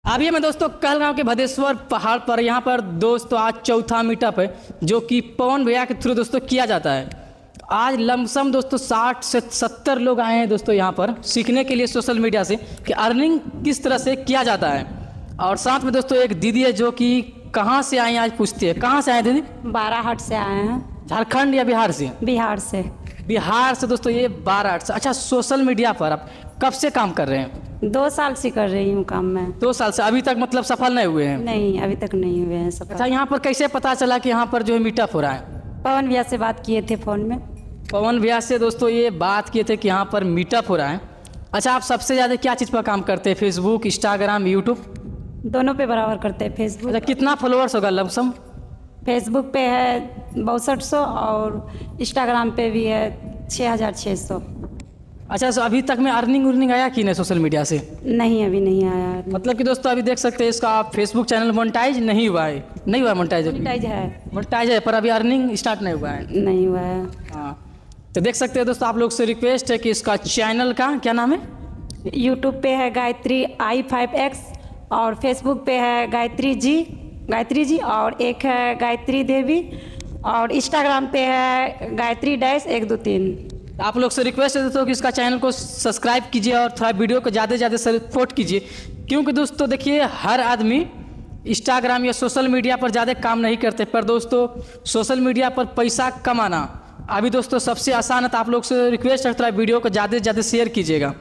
अभी मैं दोस्तों कहलगांव के भदेश्वर पहाड़ पर यहाँ पर दोस्तों आज चौथा मीटअप है जो कि पवन भैया के थ्रू दोस्तों किया जाता है। आज लमसम दोस्तों 60 से 70 लोग आए हैं दोस्तों यहाँ पर सीखने के लिए सोशल मीडिया से कि अर्निंग किस तरह से किया जाता है। और साथ में दोस्तों एक दीदी है जो कि कहाँ से आई आज पूछती है। कहाँ से आए दीदी? बाराहाट से आए हैं। झारखंड या बिहार से? बिहार से। बिहार से दोस्तों ये बाराहाट से। अच्छा, सोशल मीडिया पर आप कब से काम कर रहे हैं? 2 साल से कर रही हूँ काम में। 2 साल से। अभी तक मतलब सफल नहीं हुए हैं? नहीं, अभी तक नहीं हुए हैं सफल। अच्छा, यहाँ पर कैसे पता चला कि यहाँ पर जो है मीटअप हो रहा है? पवन भैया से बात किए थे फ़ोन में। पवन भैया से दोस्तों ये बात किए थे कि यहाँ पर मीटअप हो रहा है। अच्छा, आप सबसे ज़्यादा क्या चीज़ पर काम करते हैं? Facebook, Instagram, YouTube? दोनों पे बराबर करते हैं। फेसबुक। अच्छा, कितना फॉलोअर्स होगा लमसम? फेसबुक पे है 6200 और इंस्टाग्राम पे भी है 6600। अच्छा, तो अभी तक में अर्निंग आया कि नहीं सोशल मीडिया से? नहीं, अभी नहीं आया। मतलब कि दोस्तों अभी देख सकते हैं इसका फेसबुक चैनल मोनेटाइज नहीं हुआ है। नहीं हुआ मोनेटाइज? मोनेटाइज है पर अभी अर्निंग स्टार्ट नहीं हुआ है। नहीं हुआ है। हाँ, तो देख सकते हैं दोस्तों, आप लोग से रिक्वेस्ट है कि इसका चैनल का क्या नाम है? यूट्यूब पे है गायत्री I5X और फेसबुक पे है गायत्री जी और एक है गायत्री देवी और इंस्टाग्राम पे है गायत्री-123। आप लोग से रिक्वेस्ट है दोस्तों कि इसका चैनल को सब्सक्राइब कीजिए और थोड़ा वीडियो को ज़्यादा से ज़्यादा सपोर्ट कीजिए, क्योंकि दोस्तों देखिए हर आदमी इंस्टाग्राम या सोशल मीडिया पर ज़्यादा काम नहीं करते, पर दोस्तों सोशल मीडिया पर पैसा कमाना अभी दोस्तों सबसे आसान है। तो आप लोग से रिक्वेस्ट है थोड़ा वीडियो को ज़्यादा से ज़्यादा शेयर कीजिएगा।